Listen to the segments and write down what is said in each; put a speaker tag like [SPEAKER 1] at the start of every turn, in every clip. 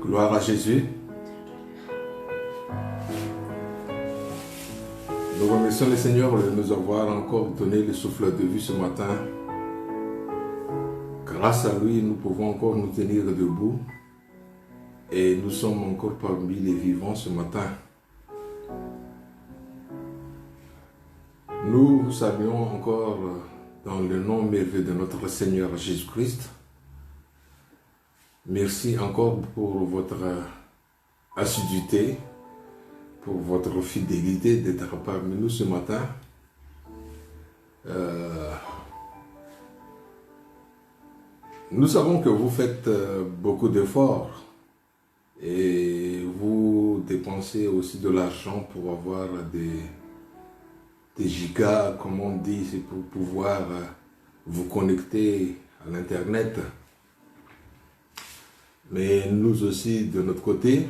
[SPEAKER 1] Gloire à Jésus. Nous remercions le Seigneur de nous avoir encore donné le souffle de vie ce matin. Grâce à lui, nous pouvons encore nous tenir debout et nous sommes encore parmi les vivants ce matin. Nous vous saluons encore dans le nom merveilleux de notre Seigneur Jésus-Christ. Merci encore pour votre assiduité, pour votre fidélité d'être parmi nous ce matin. Nous savons que vous faites beaucoup d'efforts et vous dépensez aussi de l'argent pour avoir des gigas, comme on dit, c'est pour pouvoir vous connecter à l'Internet. Mais nous aussi, de notre côté,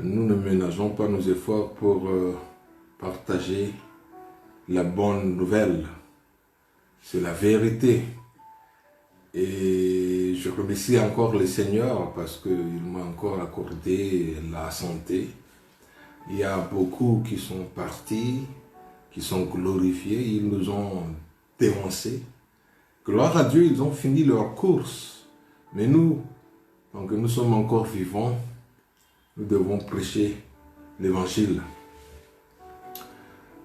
[SPEAKER 1] nous ne ménageons pas nos efforts pour partager la bonne nouvelle. C'est la vérité. Et je remercie encore le Seigneur parce qu'il m'a encore accordé la santé. Il y a beaucoup qui sont partis, qui sont glorifiés, ils nous ont dévancés. Gloire à Dieu, ils ont fini leur course. Mais nous, tant que nous sommes encore vivants, nous devons prêcher l'évangile.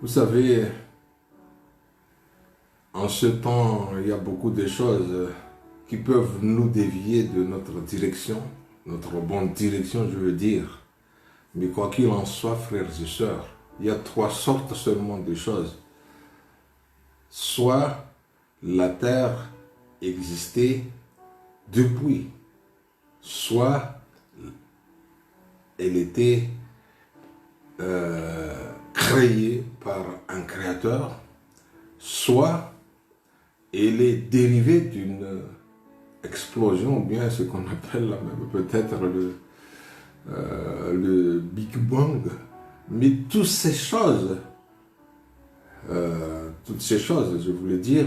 [SPEAKER 1] Vous savez, en ce temps, il y a beaucoup de choses qui peuvent nous dévier de notre direction, notre bonne direction, je veux dire. Mais quoi qu'il en soit, frères et sœurs, il y a trois sortes seulement de choses. Soit la terre existait depuis, soit elle était créée par un créateur, soit elle est dérivée d'une explosion, ou bien ce qu'on appelle peut-être le Big Bang. Mais toutes ces choses, je voulais dire,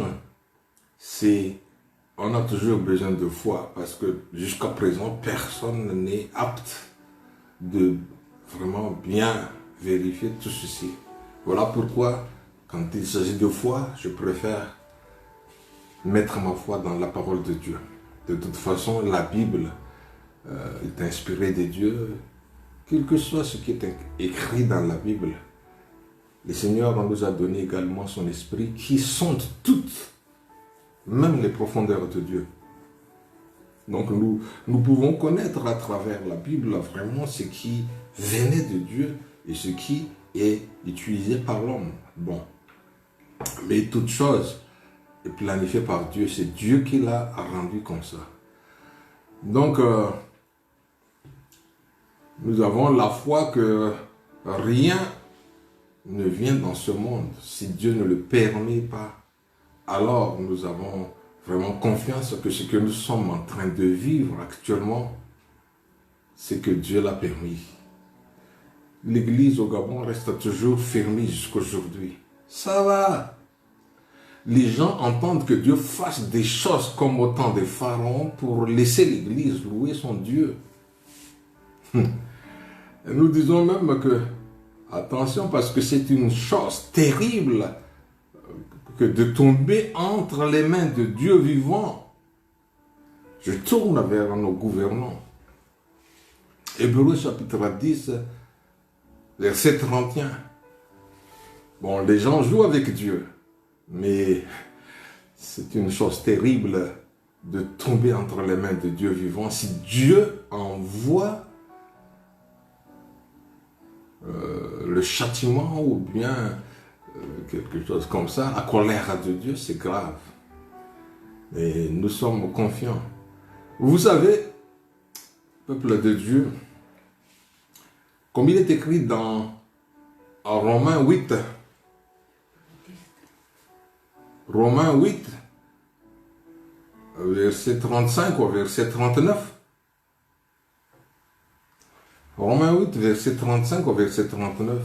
[SPEAKER 1] on a toujours besoin de foi, parce que jusqu'à présent, personne n'est apte de vraiment bien vérifier tout ceci. Voilà pourquoi, quand il s'agit de foi, je préfère mettre ma foi dans la parole de Dieu. De toute façon, la Bible est inspirée de Dieu. Quel que soit ce qui est écrit dans la Bible, le Seigneur nous a donné également son esprit qui sonde toutes, même les profondeurs de Dieu. Donc nous pouvons connaître à travers la Bible vraiment ce qui venait de Dieu et ce qui est utilisé par l'homme. Bon, mais toute chose est planifiée par Dieu, c'est Dieu qui l'a rendu comme ça. Donc, nous avons la foi que rien ne vient dans ce monde si Dieu ne le permet pas. Alors nous avons vraiment confiance que ce que nous sommes en train de vivre actuellement, c'est que Dieu l'a permis. L'église au Gabon reste toujours fermée jusqu'aujourd'hui. Ça va. Les gens entendent que Dieu fasse des choses comme au temps des pharaons pour laisser l'église louer son Dieu. Et nous disons même que, attention, parce que c'est une chose terrible que de tomber entre les mains de Dieu vivant. Je tourne vers nos gouvernants. Hébreux chapitre 10, verset 31. Bon, les gens jouent avec Dieu, mais c'est une chose terrible de tomber entre les mains de Dieu vivant. Si Dieu envoie le châtiment ou bien quelque chose comme ça, la colère de Dieu, c'est grave. Mais nous sommes confiants. Vous savez, peuple de Dieu, comme il est écrit dans Romains 8, verset 35 au verset 39. Romains 8, verset 35 au verset 39.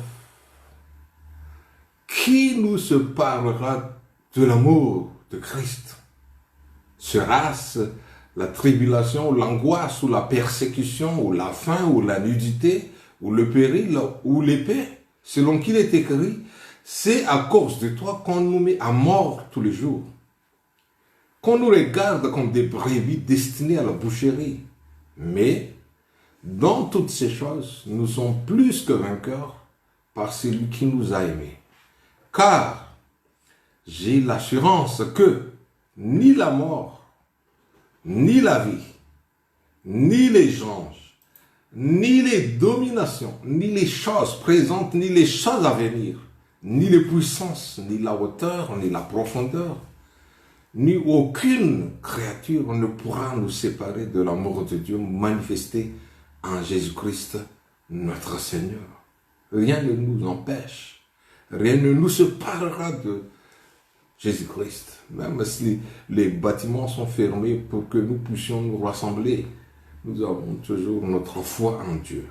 [SPEAKER 1] Qui nous séparera de l'amour de Christ? Sera-ce la tribulation, ou l'angoisse, ou la persécution, ou la faim, ou la nudité, ou le péril, ou l'épée, selon qu'il est écrit, c'est à cause de toi qu'on nous met à mort tous les jours, qu'on nous regarde comme des brebis destinées à la boucherie. Mais, dans toutes ces choses, nous sommes plus que vainqueurs par celui qui nous a aimés. Car j'ai l'assurance que ni la mort, ni la vie, ni les anges, ni les dominations, ni les choses présentes, ni les choses à venir, ni les puissances, ni la hauteur, ni la profondeur, ni aucune créature ne pourra nous séparer de l'amour de Dieu manifesté en Jésus-Christ, notre Seigneur. Rien ne nous empêche, rien ne nous séparera de Jésus-Christ. Même si les bâtiments sont fermés pour que nous puissions nous rassembler, nous avons toujours notre foi en Dieu.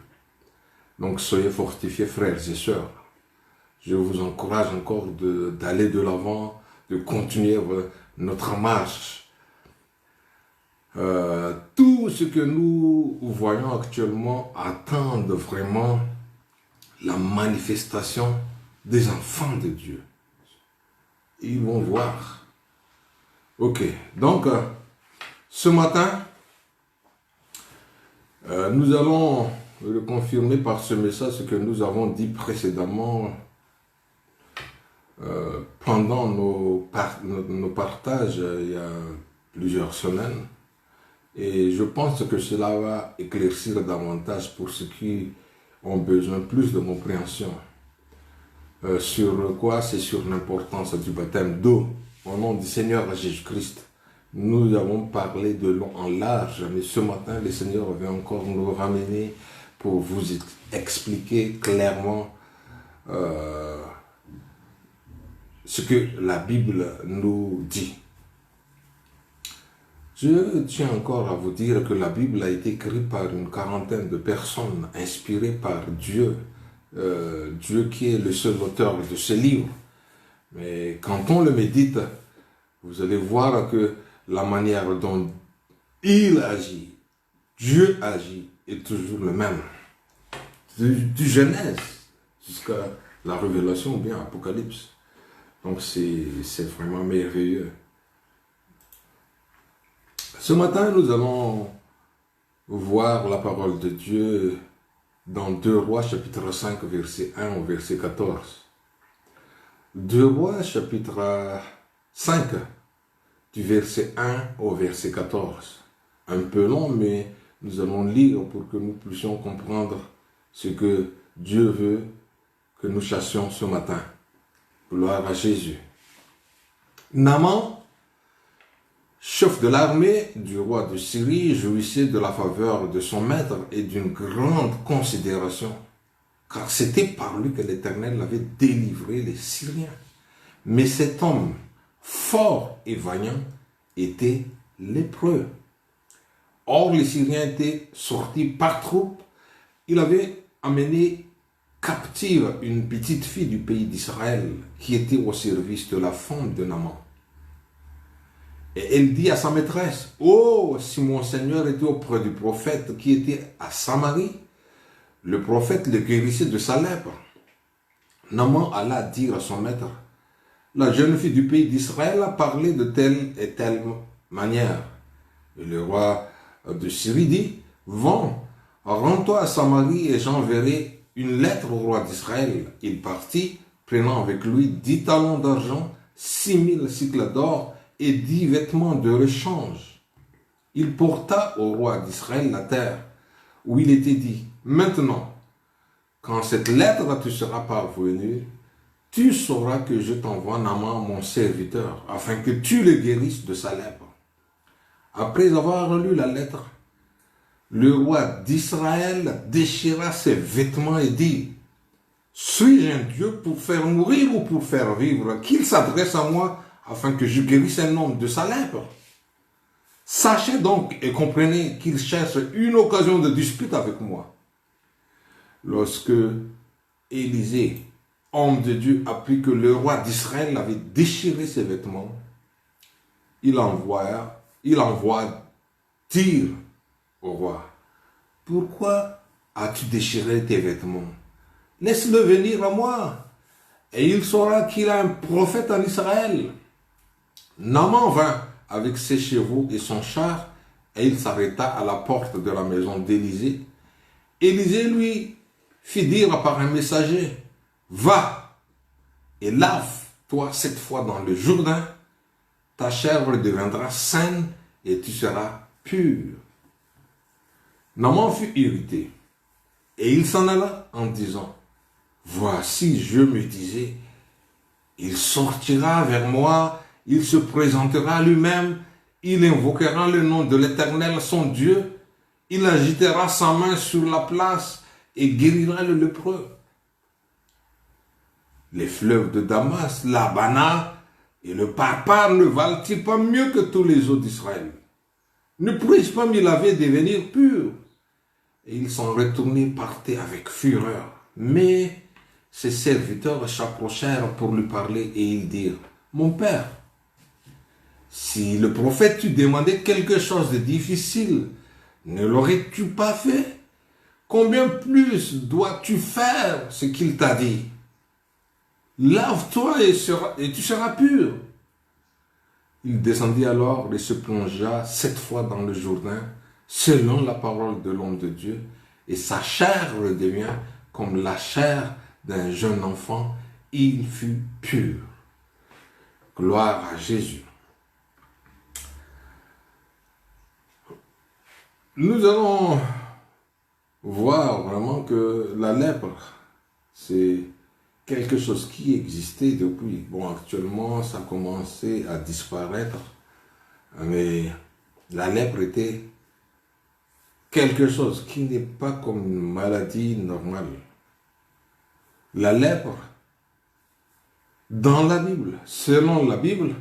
[SPEAKER 1] Donc soyez fortifiés, frères et sœurs. Je vous encourage encore d'aller de l'avant, de continuer notre marche. Tout ce que nous voyons actuellement attendent vraiment la manifestation des enfants de Dieu. Ils vont voir. Ok, donc ce matin, nous allons le confirmer par ce message ce que nous avons dit précédemment pendant nos partages il y a plusieurs semaines. Et je pense que cela va éclaircir davantage pour ceux qui ont besoin plus de compréhension. Sur quoi? C'est sur l'importance du baptême d'eau. Au nom du Seigneur Jésus-Christ, nous avons parlé de long en large, mais ce matin, le Seigneur vient encore nous ramener pour vous expliquer clairement ce que la Bible nous dit. Je tiens encore à vous dire que la Bible a été écrite par une quarantaine de personnes inspirées par Dieu. Dieu qui est le seul auteur de ce livre. Mais quand on le médite, vous allez voir que la manière dont il agit, Dieu agit, est toujours le même. Du Genèse jusqu'à la Révélation ou bien Apocalypse. Donc c'est vraiment merveilleux. Ce matin, nous allons voir la parole de Dieu dans 2 Rois, chapitre 5, verset 1 au verset 14. 2 Rois, chapitre 5, du verset 1 au verset 14. Un peu long, mais nous allons lire pour que nous puissions comprendre ce que Dieu veut que nous chassions ce matin. Gloire à Jésus. Naaman, chef de l'armée du roi de Syrie, jouissait de la faveur de son maître et d'une grande considération, car c'était par lui que l'Éternel avait délivré les Syriens. Mais cet homme, fort et vaillant, était lépreux. Or, les Syriens étaient sortis par troupes. Il avait amené captive une petite fille du pays d'Israël qui était au service de la femme de Naaman. Et elle dit à sa maîtresse, « Oh, si mon Seigneur était auprès du prophète qui était à Samarie, le prophète le guérissait de sa lèpre. » Naaman alla dire à son maître, « La jeune fille du pays d'Israël a parlé de telle et telle manière. » Et le roi de Syrie dit, « Va, rends-toi à Samarie et j'enverrai une lettre au roi d'Israël. » Il partit, prenant avec lui 10 talents d'argent, 6000 cycles d'or, et 10 vêtements de rechange. Il porta au roi d'Israël la terre, où il était dit, « Maintenant, quand cette lettre te sera parvenue, tu sauras que je t'envoie Naaman mon serviteur, afin que tu le guérisses de sa lèpre. » Après avoir lu la lettre, le roi d'Israël déchira ses vêtements et dit, « Suis-je un Dieu pour faire mourir ou pour faire vivre? Qu'il s'adresse à moi afin que je guérisse un homme de sa lèpre. Sachez donc et comprenez qu'il cherche une occasion de dispute avec moi. » Lorsque Élisée, homme de Dieu, apprit que le roi d'Israël avait déchiré ses vêtements, il envoie dire au roi, pourquoi as-tu déchiré tes vêtements? Laisse-le venir à moi, et il saura qu'il a un prophète en Israël. Naaman vint avec ses chevaux et son char, et il s'arrêta à la porte de la maison d'Élisée. Élisée lui fit dire par un messager, va et lave-toi 7 fois dans le Jourdain, ta chair deviendra saine et tu seras pur. Naaman fut irrité, et il s'en alla en disant, voici, je me disais, il sortira vers moi, il se présentera lui-même, il invoquera le nom de l'Éternel, son Dieu, il agitera sa main sur la place et guérira le lépreux. Les fleuves de Damas, l'Abana et le Parpar ne valent-ils pas mieux que tous les eaux d'Israël? Ne pourrais-je pas m'y laver et devenir pur? Et ils sont retournés partis avec fureur. Mais ses serviteurs s'approchèrent pour lui parler et ils dirent, mon père, si le prophète t'eût demandé quelque chose de difficile, ne l'aurais-tu pas fait? Combien plus dois-tu faire ce qu'il t'a dit? Lave-toi et tu seras pur. Il descendit alors et se plongea 7 fois dans le Jourdain, selon la parole de l'homme de Dieu, et sa chair redevient comme la chair d'un jeune enfant, il fut pur. Gloire à Jésus. Nous allons voir vraiment que la lèpre, c'est quelque chose qui existait depuis. Bon, actuellement, ça a commencé à disparaître, mais la lèpre était quelque chose qui n'est pas comme une maladie normale. La lèpre, dans la Bible, selon la Bible,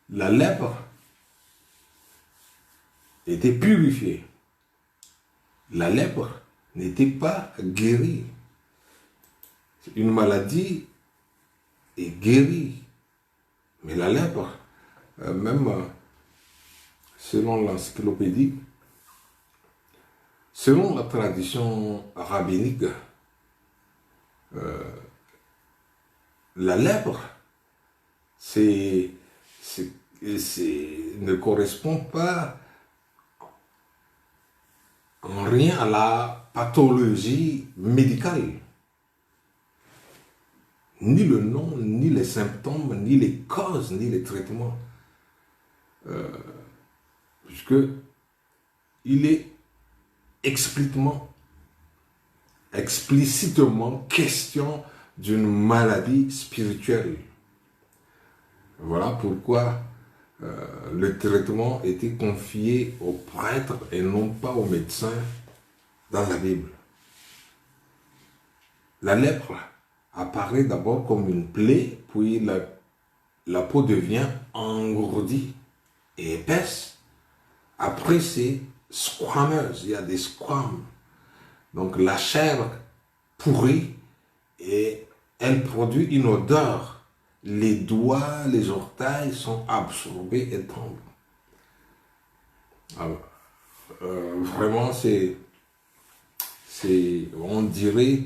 [SPEAKER 1] la lèpre était purifiée. La lèpre n'était pas guérie. Une maladie est guérie. Mais la lèpre, même selon l'encyclopédie, selon la tradition rabbinique, la lèpre ne correspond pas en rien à la pathologie médicale. Ni le nom, ni les symptômes, ni les causes, ni les traitements. Puisque il est explicitement question d'une maladie spirituelle. Voilà pourquoi le traitement était confié aux prêtres et non pas aux médecins dans la Bible. La lèpre apparaît d'abord comme une plaie, puis la peau devient engourdie et épaisse. Après, c'est squameuse, il y a des squames. Donc la chair pourrit et elle produit une odeur. Les doigts, les orteils sont absorbés et tombent. Alors, vraiment, on dirait,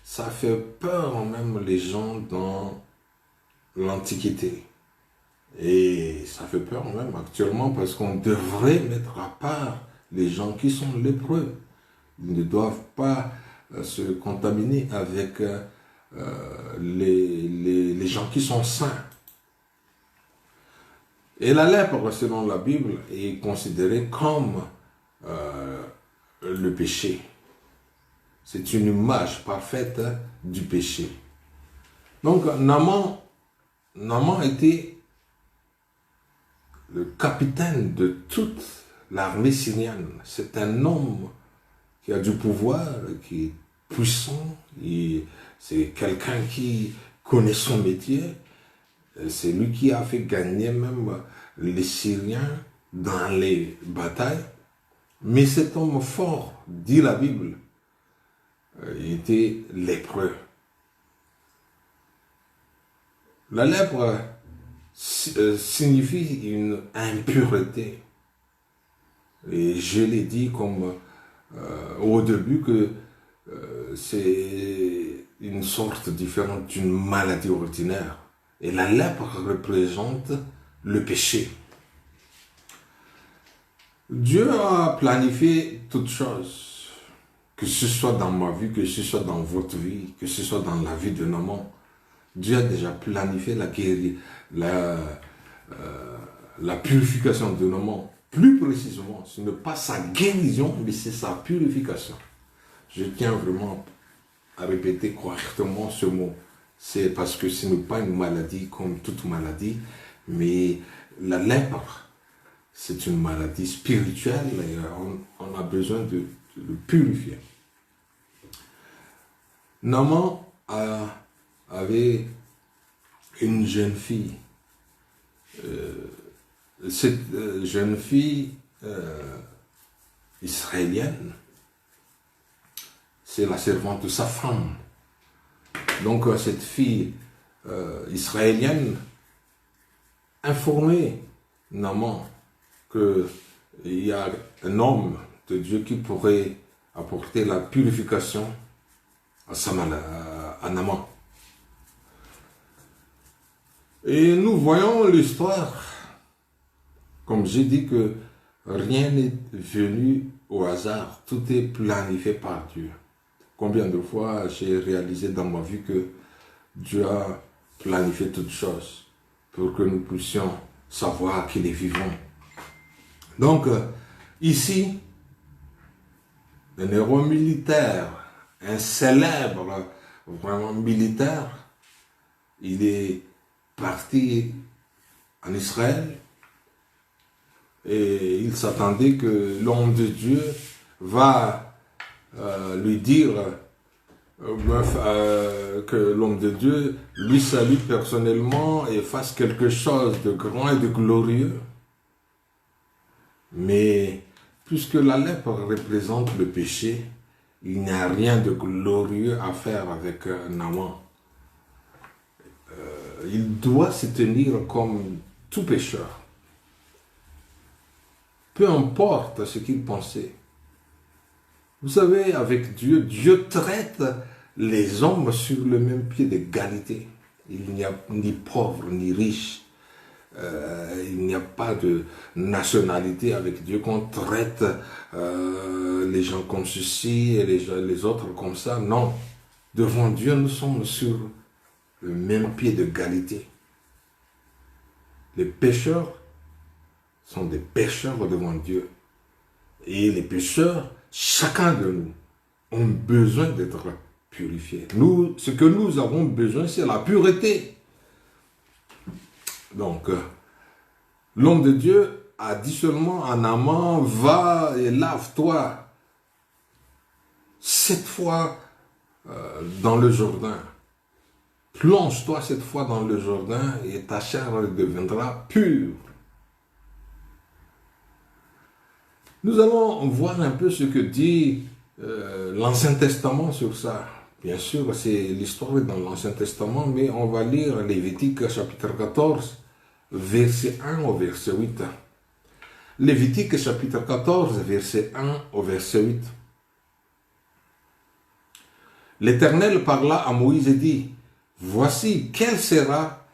[SPEAKER 1] ça fait peur même les gens dans l'Antiquité. Et ça fait peur même actuellement parce qu'on devrait mettre à part les gens qui sont lépreux. Ils ne doivent pas se contaminer avec les gens qui sont saints. Et la lèpre, selon la Bible, est considérée comme le péché. C'est une image parfaite du péché. Donc, Naaman était le capitaine de toute l'armée syrienne. C'est un homme qui a du pouvoir, qui est puissant, c'est quelqu'un qui connaît son métier. C'est lui qui a fait gagner même les Syriens dans les batailles. Mais cet homme fort, dit la Bible, il était lépreux. La lèpre signifie une impureté. Et je l'ai dit comme au début que c'est une sorte différente d'une maladie ordinaire. Et la lèpre représente le péché. Dieu a planifié toutes choses, que ce soit dans ma vie, que ce soit dans votre vie, que ce soit dans la vie de Naaman. Dieu a déjà planifié la purification de Naaman. Plus précisément, ce n'est pas sa guérison, mais c'est sa purification. Je tiens vraiment à répéter correctement ce mot. C'est parce que ce n'est pas une maladie comme toute maladie, mais la lèpre, c'est une maladie spirituelle et on a besoin de le purifier. Naaman avait une jeune fille. Cette jeune fille israélienne, c'est la servante de sa femme. Donc cette fille israélienne informait Naaman qu'il y a un homme de Dieu qui pourrait apporter la purification à Naaman. Et nous voyons l'histoire, comme j'ai dit, que rien n'est venu au hasard, tout est planifié par Dieu. Combien de fois j'ai réalisé dans ma vie que Dieu a planifié toutes choses pour que nous puissions savoir qu'il est vivant. Donc, ici, un héros militaire, un célèbre, vraiment militaire, il est parti en Israël et il s'attendait que l'homme de Dieu va lui dire que l'homme de Dieu lui salue personnellement et fasse quelque chose de grand et de glorieux. Mais puisque la lèpre représente le péché, il n'y a rien de glorieux à faire avec Naaman. Il doit se tenir comme tout pécheur. Peu importe ce qu'il pensait. Vous savez, avec Dieu, Dieu traite les hommes sur le même pied d'égalité. Il n'y a ni pauvre ni riche. Il n'y a pas de nationalité avec Dieu qu'on traite les gens comme ceci et les autres comme ça. Non. Devant Dieu, nous sommes sur le même pied d'égalité. Les pécheurs sont des pécheurs devant Dieu. Et les pécheurs, chacun de nous, ont besoin d'être purifiés. Nous, ce que nous avons besoin, c'est la pureté. Donc, l'homme de Dieu a dit seulement à Naaman, va et lave-toi 7 fois dans le Jourdain. Plonge-toi 7 fois dans le Jourdain et ta chair deviendra pure. Nous allons voir un peu ce que dit l'Ancien Testament sur ça. Bien sûr, c'est l'histoire dans l'Ancien Testament, mais on va lire Lévitique chapitre 14, verset 1 au verset 8. Lévitique chapitre 14, verset 1 au verset 8. L'Éternel parla à Moïse et dit, voici quelle sera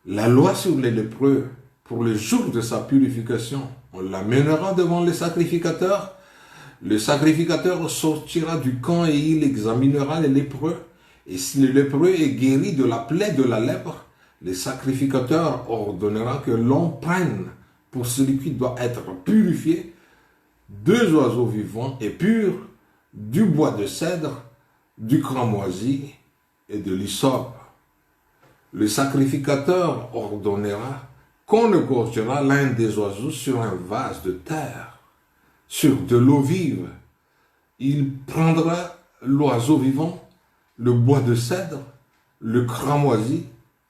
[SPEAKER 1] la loi sur les lépreux pour le jour de sa purification. On l'amènera devant le sacrificateur. Le sacrificateur sortira du camp et il examinera les lépreux. Et si le lépreux est guéri de la plaie de la lèpre, le sacrificateur ordonnera que l'on prenne pour celui qui doit être purifié 2 oiseaux vivants et purs, du bois de cèdre, du cramoisi et de l'hysope. Le sacrificateur ordonnera qu'on égorgera l'un des oiseaux sur un vase de terre, sur de l'eau vive. Il prendra l'oiseau vivant, le bois de cèdre, le cramoisi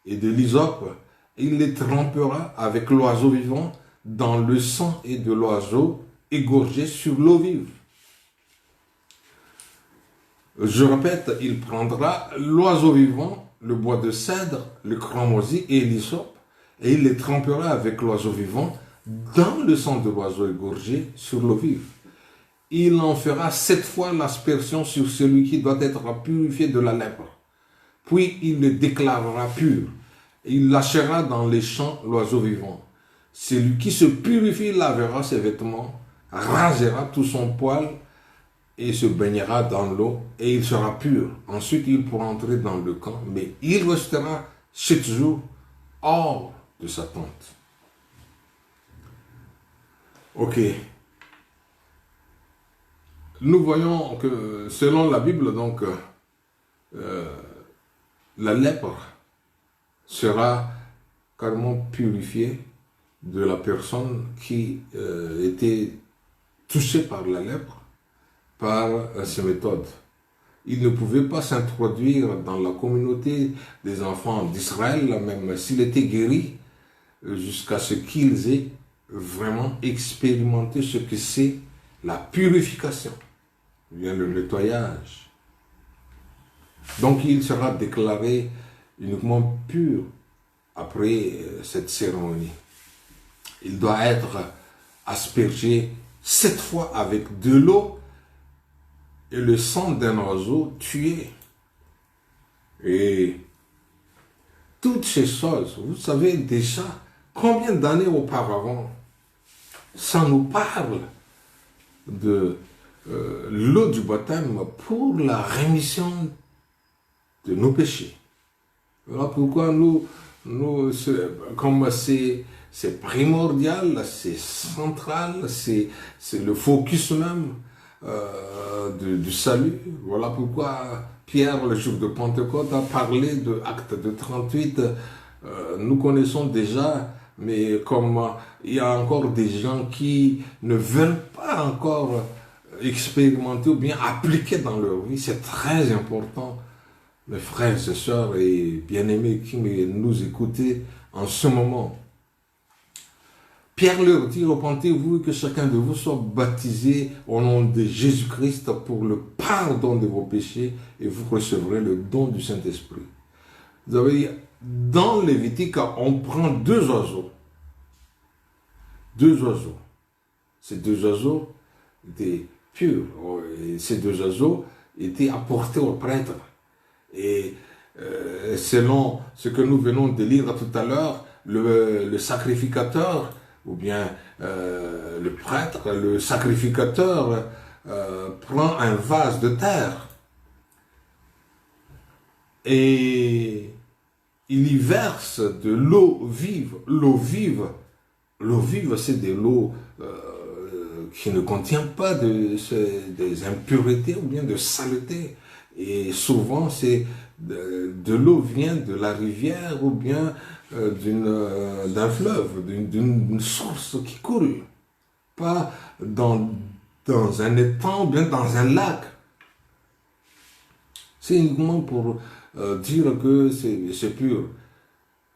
[SPEAKER 1] et de l'hysope, et il les trempera avec l'oiseau vivant dans le sang et de l'oiseau égorgé sur l'eau vive. Je répète, il prendra l'oiseau vivant, le bois de cèdre, le cramoisi et l'hysope, et il les trempera avec l'oiseau vivant dans le sang de l'oiseau égorgé sur l'eau vive. Il en fera 7 fois l'aspersion sur celui qui doit être purifié de la lèpre. Puis il le déclarera pur. Il lâchera dans les champs l'oiseau vivant. Celui qui se purifie lavera ses vêtements, rasera tout son poil et se baignera dans l'eau et il sera pur. Ensuite, il pourra entrer dans le camp, mais il restera 7 jours hors de sa tente. Ok. Nous voyons que selon la Bible, donc, la lèpre sera carrément purifiée de la personne qui était touchée par la lèpre par ces méthodes. Il ne pouvait pas s'introduire dans la communauté des enfants d'Israël, même s'il était guéri, jusqu'à ce qu'ils aient vraiment expérimenté ce que c'est la purification, bien le nettoyage. Donc il sera déclaré uniquement pur après cette cérémonie. Il doit être aspergé 7 fois avec de l'eau et le sang d'un oiseau tué. Et toutes ces choses, vous savez déjà combien d'années auparavant, ça nous parle de l'eau du baptême pour la rémission de nos péchés. Voilà pourquoi nous comme c'est primordial, c'est central, c'est le focus même du salut. Voilà pourquoi Pierre, le jour de Pentecôte, a parlé de Acte de 38. Nous connaissons déjà, mais comme il y a encore des gens qui ne veulent pas encore expérimenter ou bien appliquer dans leur vie, c'est très important. Mes frères et sœurs et bien-aimés qui nous écoutez en ce moment. Pierre leur dit, repentez-vous et que chacun de vous soit baptisé au nom de Jésus-Christ pour le pardon de vos péchés et vous recevrez le don du Saint-Esprit. Vous avez, dans Lévitique, on prend 2 oiseaux. 2 oiseaux. Ces 2 oiseaux étaient purs. Et ces 2 oiseaux étaient apportés au prêtre. Et selon ce que nous venons de lire tout à l'heure, le sacrificateur, ou bien le prêtre, le sacrificateur, prend un vase de terre et il y verse de l'eau vive. L'eau vive, c'est de l'eau qui ne contient pas des impuretés ou bien de saleté. Et souvent, de l'eau vient de la rivière ou bien d'un fleuve, d'une source qui court. Pas dans un étang ou bien dans un lac. C'est uniquement pour dire que c'est pur.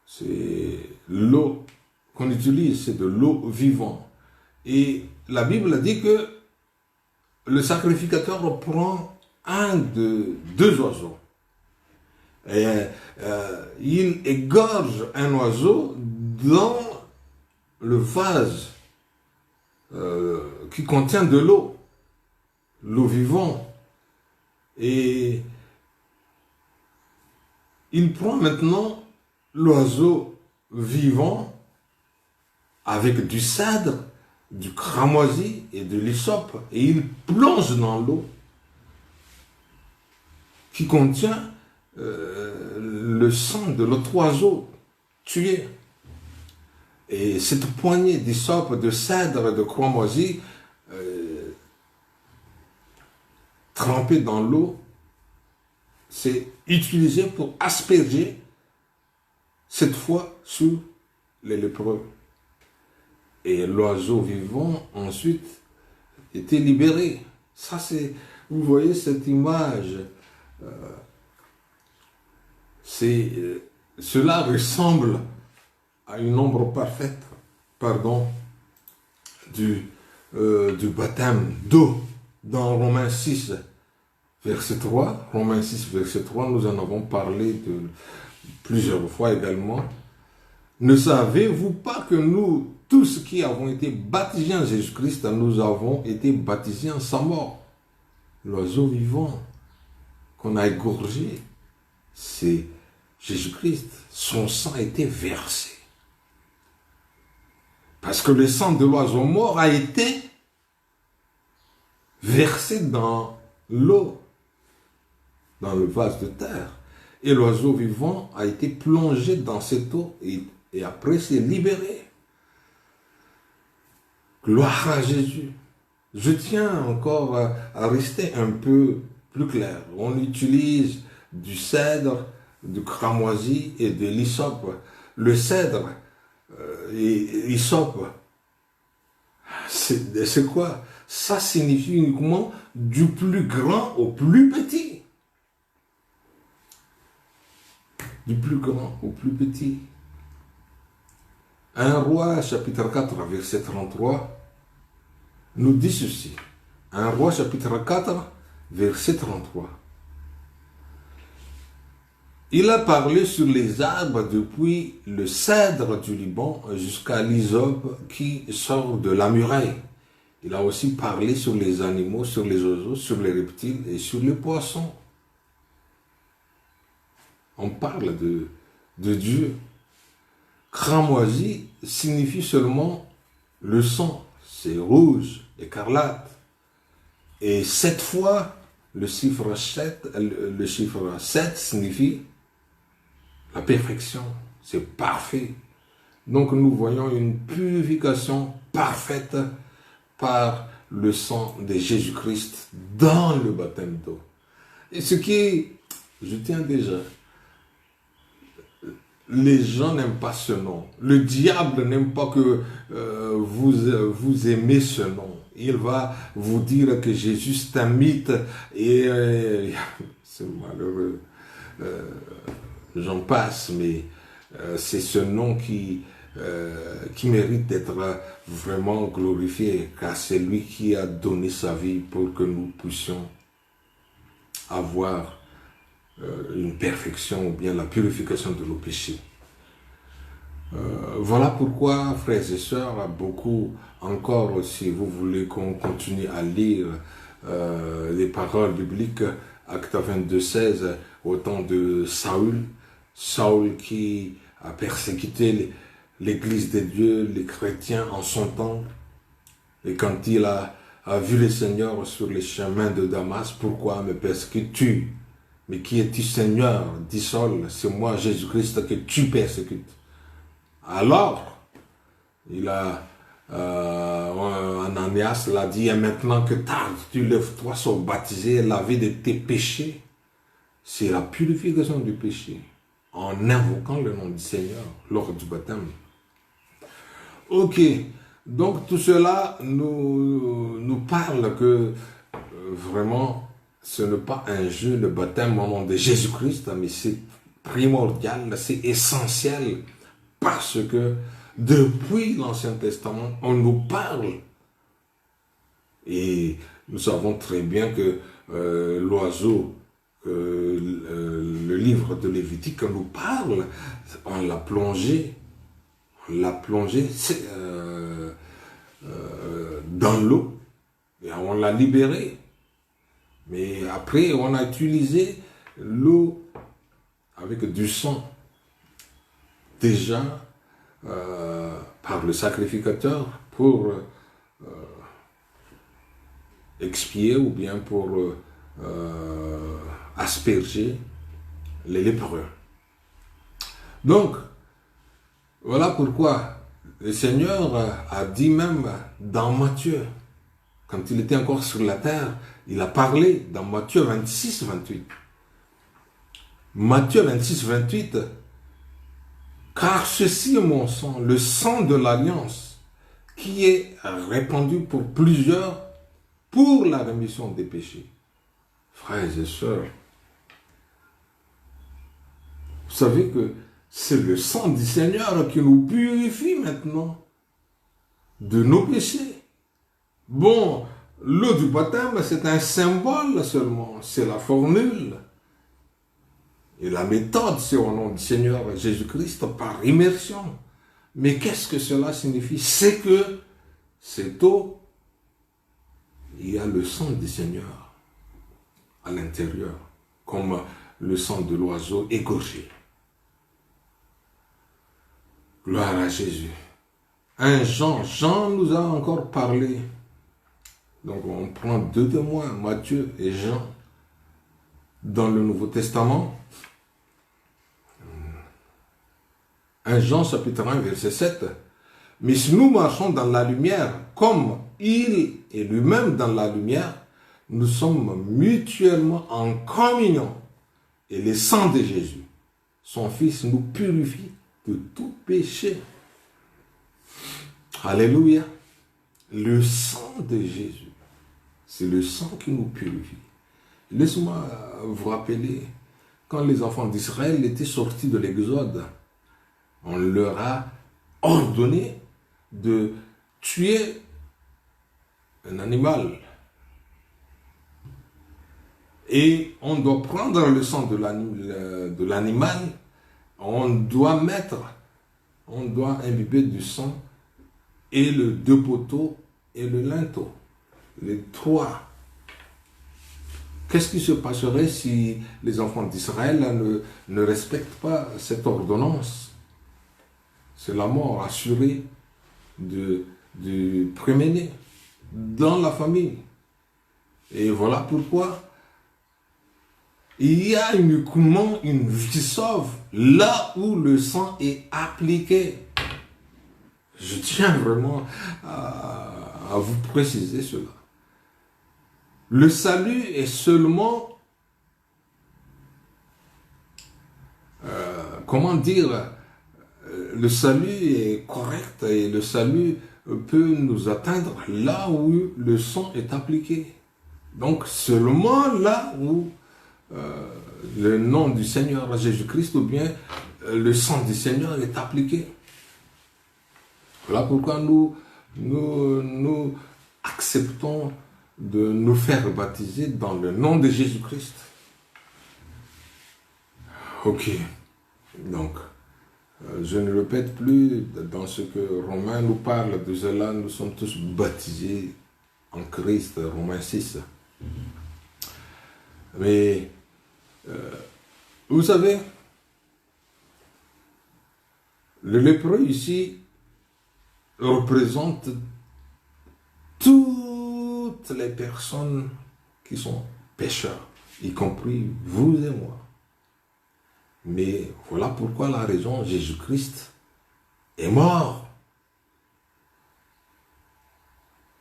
[SPEAKER 1] C'est l'eau qu'on utilise, c'est de l'eau vivante. Et la Bible dit que le sacrificateur prend 2 oiseaux. Et il égorge un oiseau dans le vase qui contient de l'eau vivante. Et il prend maintenant l'oiseau vivant avec du cèdre, du cramoisi et de l'hysope et il plonge dans l'eau qui contient le sang de l'autre oiseau tué. Et cette poignée d'hysope, de cèdre et de cramoisi trempée dans l'eau, c'est utilisé pour asperger cette fois sur les lépreux. Et l'oiseau vivant ensuite était libéré. Ça c'est, vous voyez cette image. Cela ressemble à une ombre parfaite, du baptême d'eau dans Romains 6, verset 3. Romains 6, verset 3, nous en avons parlé plusieurs fois également. Ne savez-vous pas que nous tous qui avons été baptisés en Jésus-Christ, nous avons été baptisés en sa mort. L'oiseau vivant qu'on a égorgé, c'est Jésus-Christ. Son sang a été versé. Parce que le sang de l'oiseau mort a été versé dans l'eau, dans le vase de terre. Et l'oiseau vivant a été plongé dans cette eau et après s'est libéré. Gloire à Jésus. Je tiens encore à rester un peu plus clair. On utilise du cèdre, du cramoisi et de l'hysope. Le cèdre et l'hysope, c'est quoi? Ça signifie uniquement du plus grand au plus petit. Du plus grand au plus petit. 1 Roi, chapitre 4, verset 33, nous dit ceci. 1 Roi, chapitre 4, verset 33. Il a parlé sur les arbres depuis le cèdre du Liban jusqu'à l'hysope qui sort de la muraille. Il a aussi parlé sur les animaux, sur les oiseaux, sur les reptiles et sur les poissons. On parle de Dieu. Cramoisi signifie seulement le sang. C'est rouge, écarlate. Et 7 fois, le chiffre 7 signifie la perfection. C'est parfait. Donc nous voyons une purification parfaite par le sang de Jésus-Christ dans le baptême d'eau. Et ce qui, je tiens déjà, les gens n'aiment pas ce nom. Le diable n'aime pas que vous aimez ce nom. Il va vous dire que Jésus c'est un mythe et c'est malheureux. J'en passe, mais c'est ce nom qui mérite d'être vraiment glorifié, car c'est lui qui a donné sa vie pour que nous puissions avoir une perfection ou bien la purification de nos péchés. Voilà pourquoi, frères et sœurs, beaucoup encore, si vous voulez qu'on continue à lire les paroles bibliques, Acte 22, 16, au temps de Saül qui a persécuté l'Église de Dieu, les chrétiens en son temps, et quand il a vu le Seigneur sur les chemins de Damas, pourquoi me persécutes-tu? Mais qui es-tu, Seigneur? Dit Saül, c'est moi, Jésus-Christ, que tu persécutes. Alors, Ananias l'a dit, et maintenant que tarde, tu lèves-toi, sois baptisé et lavé de tes péchés. C'est la purification du péché, en invoquant le nom du Seigneur lors du baptême. Ok, donc tout cela nous parle que vraiment, ce n'est pas un jeu, le baptême au nom de Jésus-Christ, mais c'est primordial, c'est essentiel, parce que depuis l'Ancien Testament, on nous parle. Et nous savons très bien que l'oiseau, le livre de Lévitique nous parle, on l'a plongé dans l'eau et on l'a libéré. Mais après, on a utilisé l'eau avec du sang, déjà par le sacrificateur pour expier ou bien pour asperger les lépreux. Donc, voilà pourquoi le Seigneur a dit même dans Matthieu, quand il était encore sur la terre, il a parlé dans Matthieu 26, 28. Matthieu 26, 28, car ceci est mon sang, le sang de l'alliance, qui est répandu pour plusieurs pour la rémission des péchés. Frères et sœurs, vous savez que c'est le sang du Seigneur qui nous purifie maintenant de nos péchés. Bon, l'eau du baptême, c'est un symbole seulement, c'est la formule. Et la méthode, c'est au nom du Seigneur Jésus-Christ par immersion. Mais qu'est-ce que cela signifie? C'est que cette eau, il y a le sang du Seigneur à l'intérieur, comme le sang de l'oiseau égorgé. Gloire à Jésus. Jean nous a encore parlé. Donc on prend deux témoins, Matthieu et Jean, dans le Nouveau Testament. 1 Jean chapitre 1 verset 7. Mais si nous marchons dans la lumière, comme il est lui-même dans la lumière, nous sommes mutuellement en communion. Et le sang de Jésus, son Fils, nous purifie de tout péché. Alléluia. Le sang de Jésus, c'est le sang qui nous purifie. Laissez-moi vous rappeler, quand les enfants d'Israël étaient sortis de l'Exode, on leur a ordonné de tuer un animal. Et on doit prendre le sang de l'animal, on doit imbiber du sang et le deux poteaux et le linteau. Les trois. Qu'est-ce qui se passerait si les enfants d'Israël ne respectent pas cette ordonnance? C'est la mort assurée du premier-né dans la famille. Et voilà pourquoi il y a uniquement une vie sauve là où le sang est appliqué. Je tiens vraiment à vous préciser cela. Le salut est seulement, le salut est correct et le salut peut nous atteindre là où le sang est appliqué. Donc seulement là où le nom du Seigneur Jésus-Christ ou bien le sang du Seigneur est appliqué. Voilà pourquoi nous acceptons de nous faire baptiser dans le nom de Jésus-Christ. Ok, donc je ne répète plus dans ce que Romain nous parle de cela, nous sommes tous baptisés en Christ, Romains 6. Mais vous savez, le lépreux ici représente toutes les personnes qui sont pécheurs, y compris vous et moi. Mais voilà pourquoi la raison, Jésus-Christ est mort.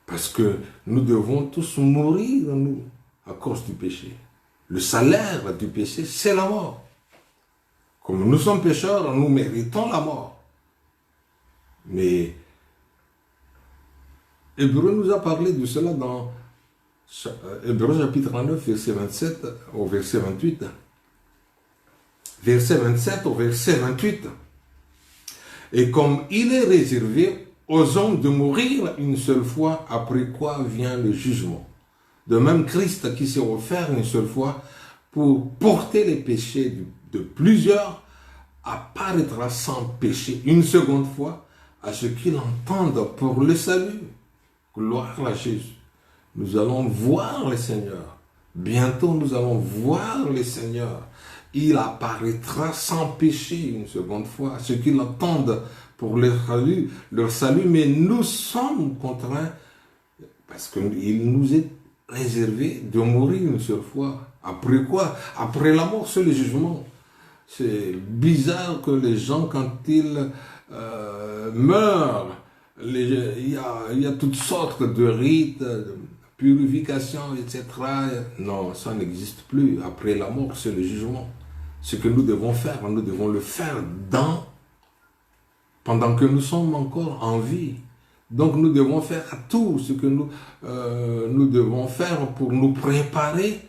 [SPEAKER 1] Parce que nous devons tous mourir, nous, à cause du péché. Le salaire du péché, c'est la mort. Comme nous sommes pécheurs, nous méritons la mort. Mais Hébreu nous a parlé de cela dans Hébreu chapitre 9, verset 27 au verset 28. Verset 27 au verset 28. Et comme il est réservé aux hommes de mourir une seule fois, après quoi vient le jugement. De même, Christ qui s'est offert une seule fois pour porter les péchés de plusieurs, apparaîtra sans péché une seconde fois à ceux qui l'entendent pour le salut. Gloire à Jésus. Nous allons voir le Seigneur. Bientôt nous allons voir le Seigneur. Il apparaîtra sans péché une seconde fois à ceux qui l'entendent pour leur salut, mais nous sommes contraints, parce qu'il nous est réservé de mourir une seule fois. Après quoi? Après la mort, c'est le jugement. C'est bizarre que les gens, quand ils meurent, il y a toutes sortes de rites, de purification, etc. Non, ça n'existe plus. Après la mort, c'est le jugement. Ce que nous devons faire, nous devons le faire pendant que nous sommes encore en vie. Donc nous devons faire tout ce que nous devons faire pour nous préparer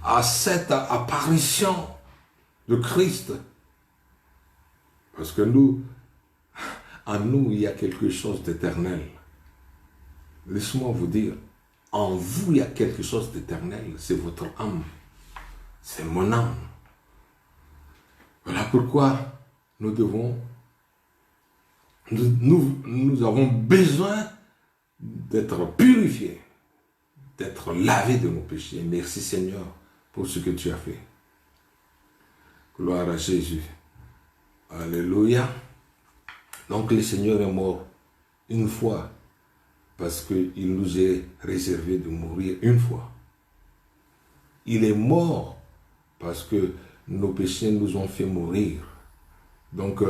[SPEAKER 1] à cette apparition de Christ. Parce que en nous, il y a quelque chose d'éternel. Laissez-moi vous dire, en vous, il y a quelque chose d'éternel. C'est votre âme. C'est mon âme. Voilà pourquoi nous devons Nous avons besoin d'être purifiés, d'être lavés de nos péchés. Merci Seigneur pour ce que tu as fait. Gloire à Jésus. Alléluia. Donc le Seigneur est mort une fois parce qu'il nous est réservé de mourir une fois. Il est mort parce que nos péchés nous ont fait mourir. Donc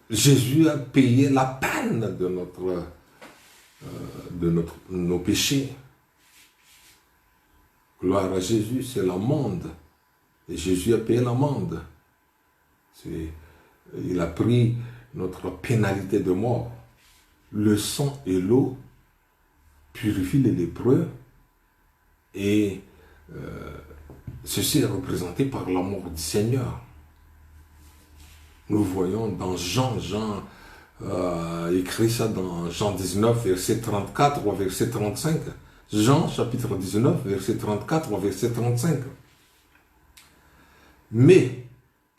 [SPEAKER 1] Jésus a payé la peine de nos péchés. Gloire à Jésus, c'est l'amende. Et Jésus a payé l'amende. Il a pris notre pénalité de mort. Le sang et l'eau purifient les lépreux et ceci est représenté par l'amour du Seigneur. Nous voyons dans Jean écrit ça dans Jean 19, verset 34 au verset 35. Jean, chapitre 19, verset 34 au verset 35. Mais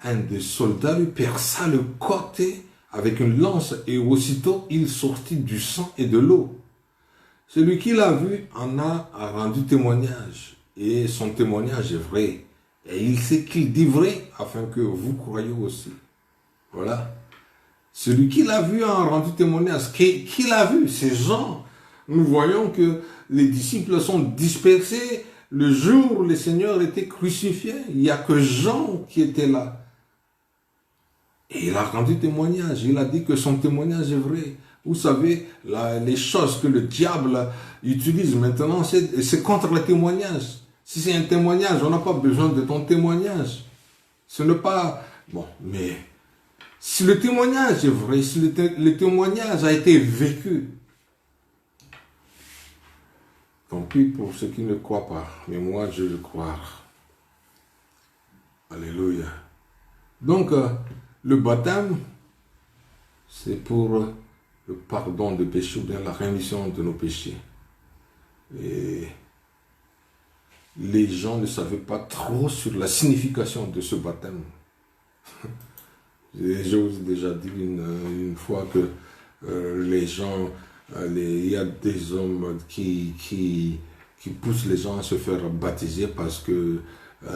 [SPEAKER 1] un des soldats lui perça le côté avec une lance et aussitôt il sortit du sang et de l'eau. Celui qui l'a vu en a rendu témoignage et son témoignage est vrai. Et il sait qu'il dit vrai afin que vous croyiez aussi. Voilà. Celui qui l'a vu a rendu témoignage. Qui l'a vu? C'est Jean. Nous voyons que les disciples sont dispersés le jour où le Seigneur était crucifié. Il n'y a que Jean qui était là. Et il a rendu témoignage. Il a dit que son témoignage est vrai. Vous savez, les choses que le diable utilise maintenant, c'est contre le témoignage. Si c'est un témoignage, on n'a pas besoin de ton témoignage. Ce n'est pas... Bon, mais si le témoignage est vrai, si le témoignage a été vécu, tant pis pour ceux qui ne croient pas, mais moi je veux croire. Alléluia. Donc, le baptême, c'est pour le pardon de péché ou bien la rémission de nos péchés. Et les gens ne savaient pas trop sur la signification de ce baptême. Je vous ai déjà dit une fois que les gens, il y a des hommes qui poussent les gens à se faire baptiser parce que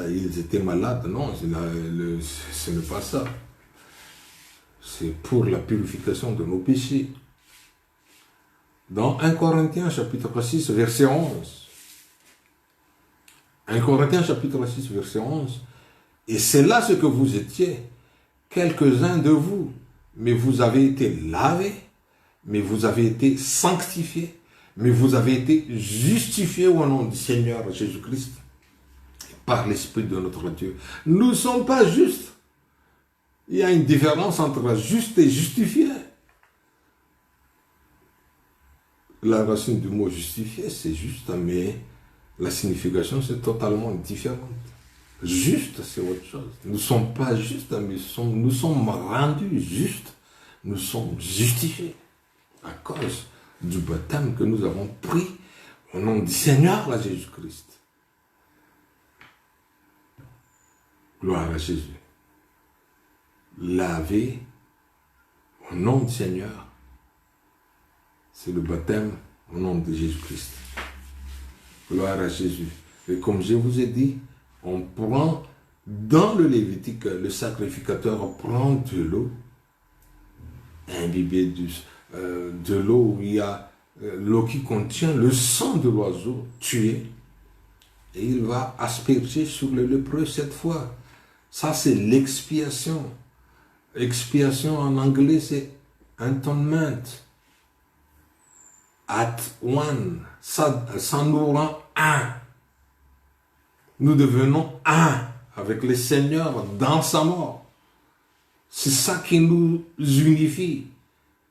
[SPEAKER 1] ils étaient malades. Non, ce n'est pas ça. C'est pour la purification de nos péchés. Dans 1 Corinthiens chapitre 6, verset 11. 1 Corinthiens chapitre 6, verset 11. Et c'est là ce que vous étiez, quelques-uns de vous, mais vous avez été lavés, mais vous avez été sanctifiés, mais vous avez été justifiés au nom du Seigneur Jésus-Christ, par l'Esprit de notre Dieu. Nous ne sommes pas justes. Il y a une différence entre juste et justifié. La racine du mot justifié, c'est juste, mais la signification, c'est totalement différente. Juste, c'est autre chose. Nous ne sommes pas justes, mais nous sommes rendus justes. Nous sommes justifiés à cause du baptême que nous avons pris au nom du Seigneur, là, Jésus-Christ. Gloire à Jésus. Lavé au nom du Seigneur, c'est le baptême au nom de Jésus-Christ. Gloire à Jésus. Et comme je vous ai dit, on prend dans le Lévitique, le sacrificateur prend de l'eau, imbibé de l'eau où il y a l'eau qui contient le sang de l'oiseau tué, et il va asperger sur le lépreux cette fois. Ça, c'est l'expiation. Expiation en anglais, c'est atonement. At one. Ça nous rend un. Nous devenons un avec le Seigneur dans sa mort. C'est ça qui nous unifie.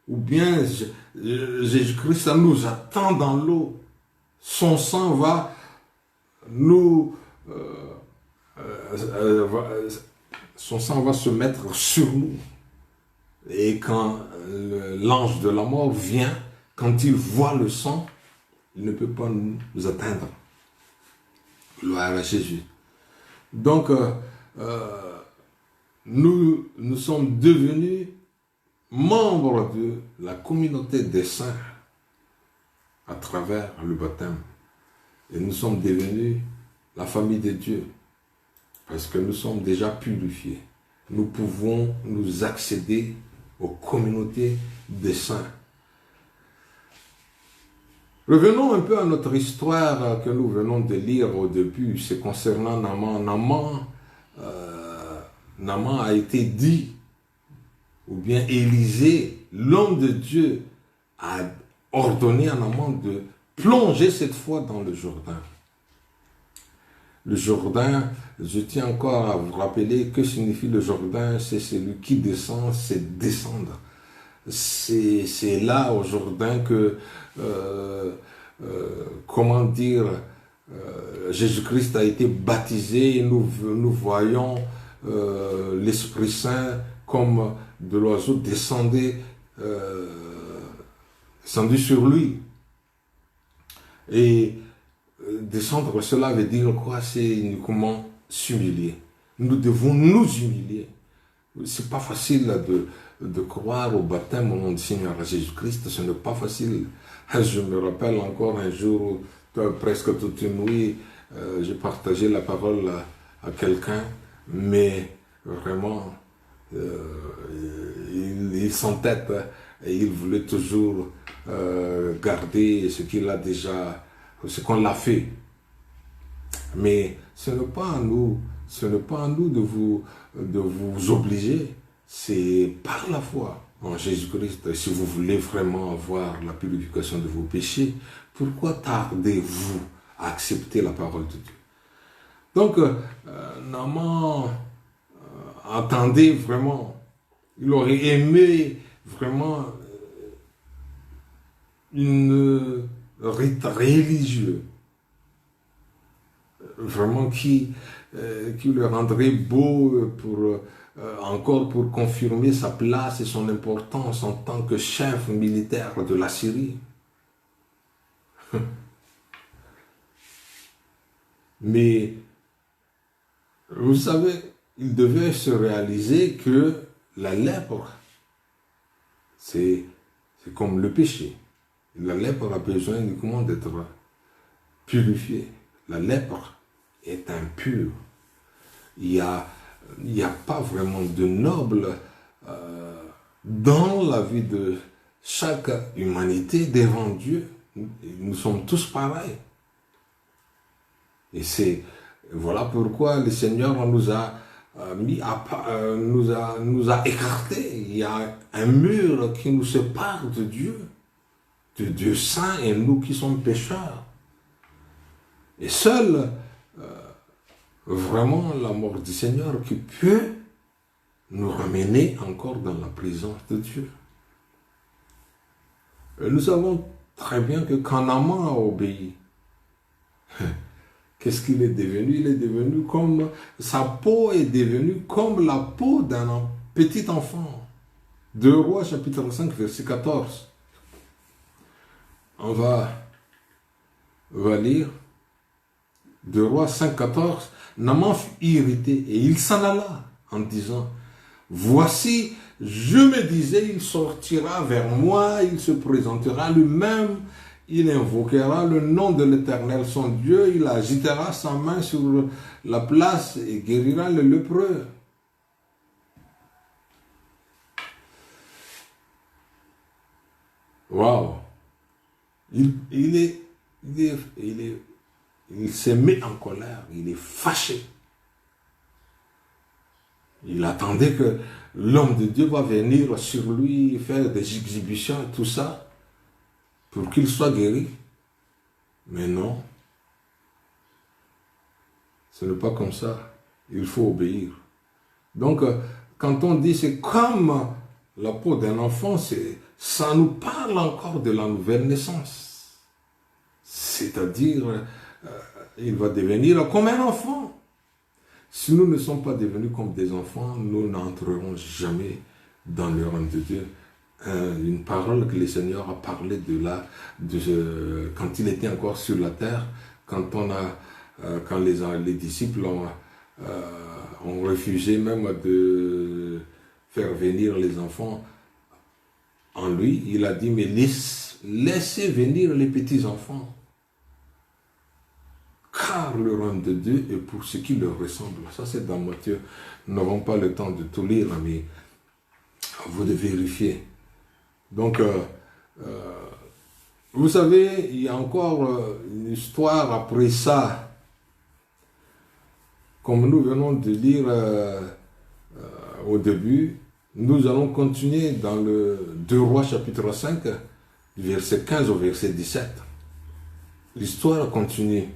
[SPEAKER 1] Ou bien Jésus-Christ nous attend dans l'eau. Son sang va nous... son sang va se mettre sur nous. Et quand l'ange de la mort vient, quand il voit le sang, il ne peut pas nous atteindre. Gloire à Jésus. Donc, nous sommes devenus membres de la communauté des saints à travers le baptême. Et nous sommes devenus la famille de Dieu parce que nous sommes déjà purifiés. Nous pouvons nous accéder aux communautés des saints. Revenons un peu à notre histoire que nous venons de lire au début. C'est concernant Naaman. Naaman a été dit, ou bien Élisée, l'homme de Dieu, a ordonné à Naaman de plonger cette fois dans le Jourdain. Le Jourdain, je tiens encore à vous rappeler que signifie le Jourdain, c'est celui qui descend, c'est descendre. C'est là au Jourdain que, comment dire, Jésus-Christ a été baptisé et nous voyons l'Esprit Saint comme de l'oiseau descendu sur lui. Et descendre, cela veut dire quoi? C'est uniquement s'humilier. Nous devons nous humilier. C'est pas facile de croire au baptême au nom du Seigneur Jésus-Christ. Ce n'est pas facile. Je me rappelle encore un jour, presque toute une nuit, j'ai partagé la parole à quelqu'un, mais vraiment, il s'entête et il voulait toujours garder ce qu'il a déjà, ce qu'on l'a fait. Mais ce n'est pas à nous de vous obliger. C'est par la foi en Jésus-Christ. Si vous voulez vraiment avoir la purification de vos péchés, pourquoi tardez-vous à accepter la parole de Dieu? Donc, Naaman attendait vraiment, il aurait aimé vraiment une rite religieux, vraiment qui le rendrait beau encore pour confirmer sa place et son importance en tant que chef militaire de la Syrie. Mais, vous savez, il devait se réaliser que la lèpre, c'est comme le péché. La lèpre a besoin uniquement d'être purifiée. La lèpre est impure. Il n'y a pas vraiment de noble dans la vie de chaque humanité devant Dieu. Nous sommes tous pareils. Et voilà pourquoi le Seigneur nous a écartés. Il y a un mur qui nous sépare de Dieu saint et nous qui sommes pécheurs. Et seul vraiment la mort du Seigneur qui peut nous ramener encore dans la présence de Dieu. Et nous savons très bien que quand Naaman a obéi, qu'est-ce qu'il est devenu? Il est devenu comme, sa peau est devenue comme la peau d'un petit enfant. 2 Rois chapitre 5 verset 14. On va lire 2 Rois 5, 14. Naaman fut irrité et il s'en alla en disant, voici, je me disais, il sortira vers moi, il se présentera lui-même, il invoquera le nom de l'Éternel son Dieu, il agitera sa main sur la place et guérira le lépreux. Waouh! Il se met en colère, il est fâché. Il attendait que l'homme de Dieu va venir sur lui, faire des exhibitions et tout ça, pour qu'il soit guéri. Mais non, ce n'est pas comme ça. Il faut obéir. Donc, quand on dit c'est comme la peau d'un enfant, ça nous parle encore de la nouvelle naissance. C'est-à-dire, il va devenir comme un enfant. Si nous ne sommes pas devenus comme des enfants, nous n'entrerons jamais dans le royaume de Dieu. Une parole que le Seigneur a parlé quand il était encore sur la terre, quand les disciples ont refusé même de faire venir les enfants en lui. Il a dit, mais laissez venir les petits-enfants. Car le royaume de Dieu est pour ceux qui leur ressemblent. Ça, c'est dans Matthieu. Nous n'avons pas le temps de tout lire, mais vous de vérifier. Donc, vous savez, il y a encore une histoire après ça. Comme nous venons de lire au début, nous allons continuer dans le 2 Rois chapitre 5, du verset 15 au verset 17. L'histoire continue.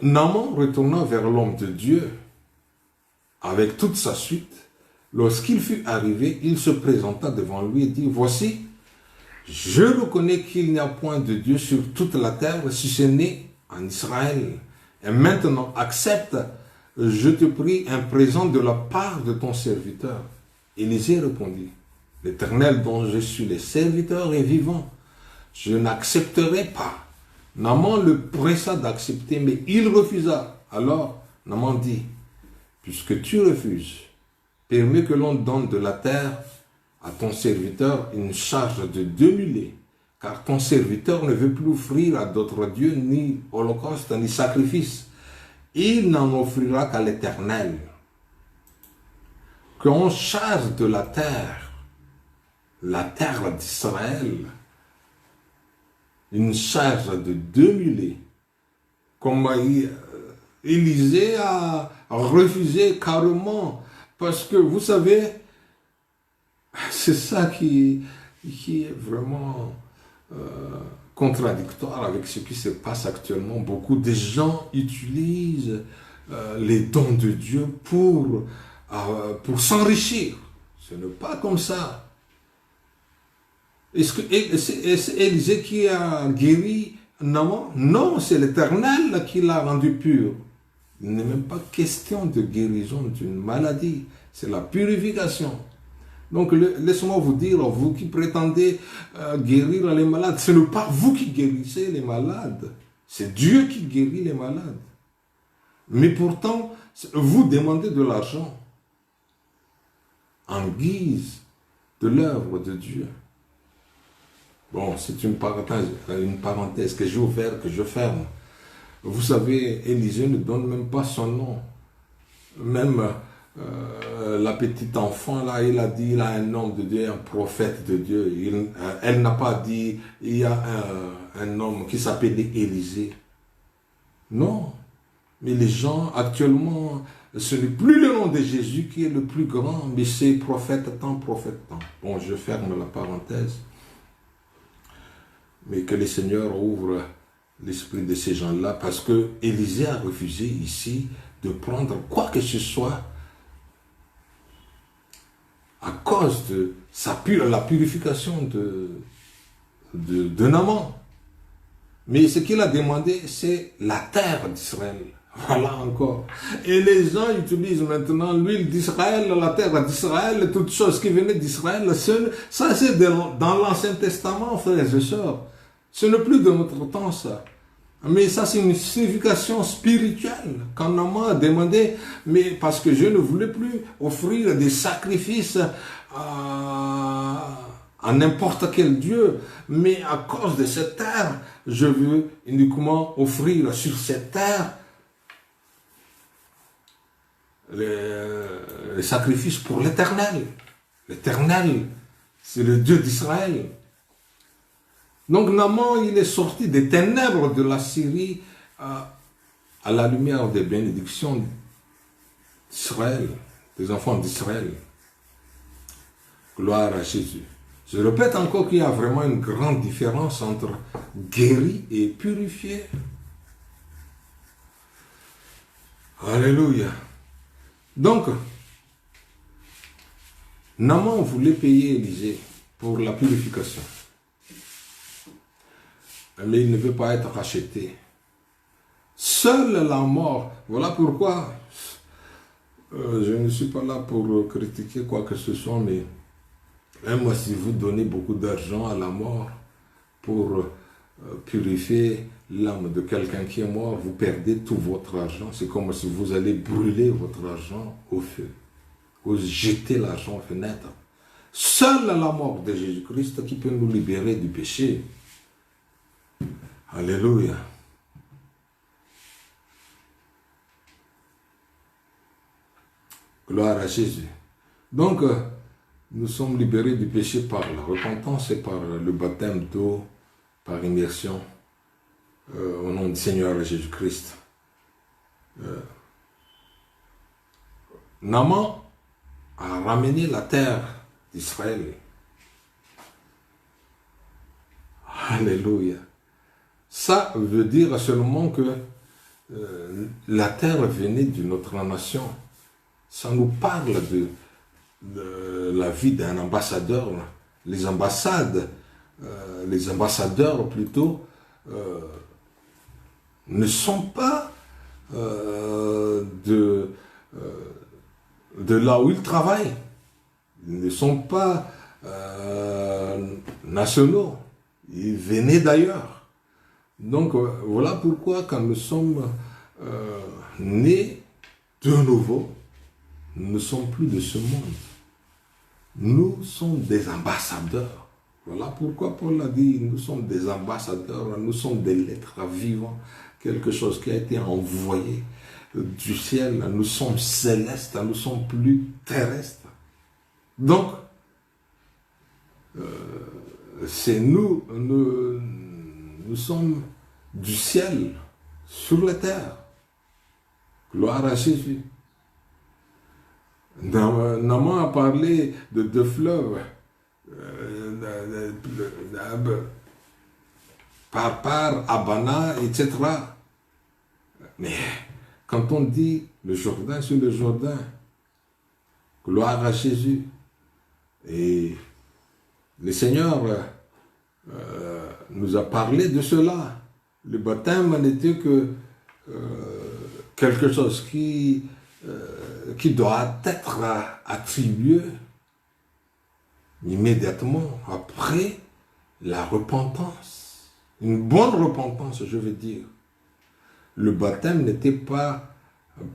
[SPEAKER 1] Naaman retourna vers l'homme de Dieu avec toute sa suite. Lorsqu'il fut arrivé, il se présenta devant lui et dit, « Voici, je reconnais qu'il n'y a point de Dieu sur toute la terre, si ce n'est en Israël. Et maintenant, accepte, je te prie, un présent de la part de ton serviteur. » Élisée répondit, « L'Éternel dont je suis le serviteur est vivant. Je n'accepterai pas. » Naaman le pressa d'accepter, mais il refusa. Alors, Naaman dit, « Puisque tu refuses, permets que l'on donne de la terre à ton serviteur une charge de 2 mulets, car ton serviteur ne veut plus offrir à d'autres dieux ni holocauste ni sacrifice. Il n'en offrira qu'à l'Éternel. Qu'on charge de la terre d'Israël, une charge de 2 mulets, comme Élisée a refusé carrément, parce que vous savez, c'est ça qui est vraiment contradictoire avec ce qui se passe actuellement. Beaucoup de gens utilisent les dons de Dieu pour s'enrichir. Ce n'est pas comme ça. Est-ce que c'est Élisée qui a guéri Naaman? Non, c'est l'Éternel qui l'a rendu pur. Il n'est même pas question de guérison d'une maladie. C'est la purification. Donc, laissez-moi vous dire, vous qui prétendez guérir les malades, ce n'est pas vous qui guérissez les malades. C'est Dieu qui guérit les malades. Mais pourtant, vous demandez de l'argent en guise de l'œuvre de Dieu. Bon, c'est une parenthèse que j'ai ouverte, que je ferme. Vous savez, Élisée ne donne même pas son nom. Même la petite enfant, là, il a dit, il a un homme de Dieu, un prophète de Dieu. Elle n'a pas dit, il y a un homme qui s'appelle Élisée. Non. Mais les gens, actuellement, ce n'est plus le nom de Jésus qui est le plus grand, mais c'est prophète tant, prophète tant. Bon, je ferme la parenthèse. Mais que le Seigneur ouvre l'esprit de ces gens-là, parce que Élisée a refusé ici de prendre quoi que ce soit à cause de la purification de Naaman. Mais ce qu'il a demandé, c'est la terre d'Israël. Voilà encore. Et les gens utilisent maintenant l'huile d'Israël, la terre d'Israël, toutes choses qui venaient d'Israël. Ça, c'est dans l'Ancien Testament, frères et sœurs. Ce n'est plus de notre temps, ça. Mais ça, c'est une signification spirituelle. Quand Naaman a demandé, mais parce que je ne voulais plus offrir des sacrifices à n'importe quel Dieu, mais à cause de cette terre, je veux uniquement offrir sur cette terre les sacrifices pour l'Éternel. L'Éternel, c'est le Dieu d'Israël. Donc Naaman, il est sorti des ténèbres de la Syrie à la lumière des bénédictions d'Israël, des enfants d'Israël. Gloire à Jésus. Je répète encore qu'il y a vraiment une grande différence entre guéri et purifié. Alléluia. Donc, Naaman voulait payer Élisée pour la purification. Mais il ne veut pas être racheté. Seule la mort. Voilà pourquoi je ne suis pas là pour critiquer quoi que ce soit, mais même si vous donnez beaucoup d'argent à la mort pour purifier l'âme de quelqu'un qui est mort, vous perdez tout votre argent. C'est comme si vous allez brûler votre argent au feu, ou jeter l'argent aux fenêtres. Seule la mort de Jésus-Christ qui peut nous libérer du péché. Alléluia. Gloire à Jésus. Donc, nous sommes libérés du péché par la repentance et par le baptême d'eau, par immersion, au nom du Seigneur Jésus-Christ. Naaman a ramené la terre d'Israël. Alléluia. Ça veut dire seulement que la terre venait d'une autre nation. Ça nous parle de la vie d'un ambassadeur. Les ambassadeurs plutôt, ne sont pas de là où ils travaillent. Ils ne sont pas nationaux. Ils venaient d'ailleurs. Donc voilà pourquoi quand nous sommes nés de nouveau, nous ne sommes plus de ce monde. Nous sommes des ambassadeurs. Voilà pourquoi Paul a dit, nous sommes des ambassadeurs, nous sommes des lettres vivants, quelque chose qui a été envoyé du ciel, nous sommes célestes, nous sommes plus terrestres. Donc, c'est nous sommes du ciel sur la terre. Gloire à Jésus. Naaman a parlé de deux fleuves, Parpar, Abana, etc. Mais quand on dit le Jourdain sur le Jourdain, gloire à Jésus. Et le Seigneur nous a parlé de cela. Le baptême n'était que quelque chose qui doit être attribué immédiatement après la repentance. Une bonne repentance, je veux dire. Le baptême n'était pas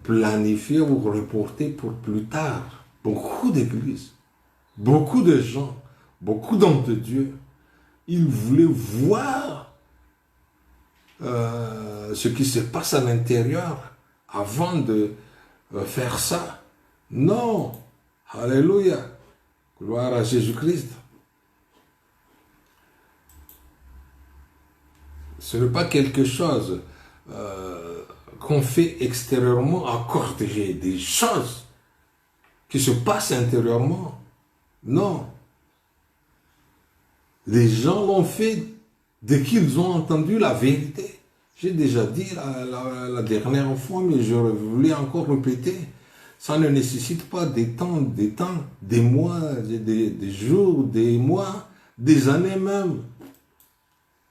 [SPEAKER 1] planifié ou reporté pour plus tard. Beaucoup d'églises, beaucoup de gens, beaucoup d'hommes de Dieu, ils voulaient voir ce qui se passe à l'intérieur avant de faire ça. Non. Alléluia. Gloire à Jésus-Christ. Ce n'est pas quelque chose qu'on fait extérieurement, encore des choses qui se passent intérieurement. Non. Les gens l'ont fait dès qu'ils ont entendu la vérité. J'ai déjà dit la dernière fois, mais je voulais encore répéter. Ça ne nécessite pas des mois, des jours, des mois, des années même.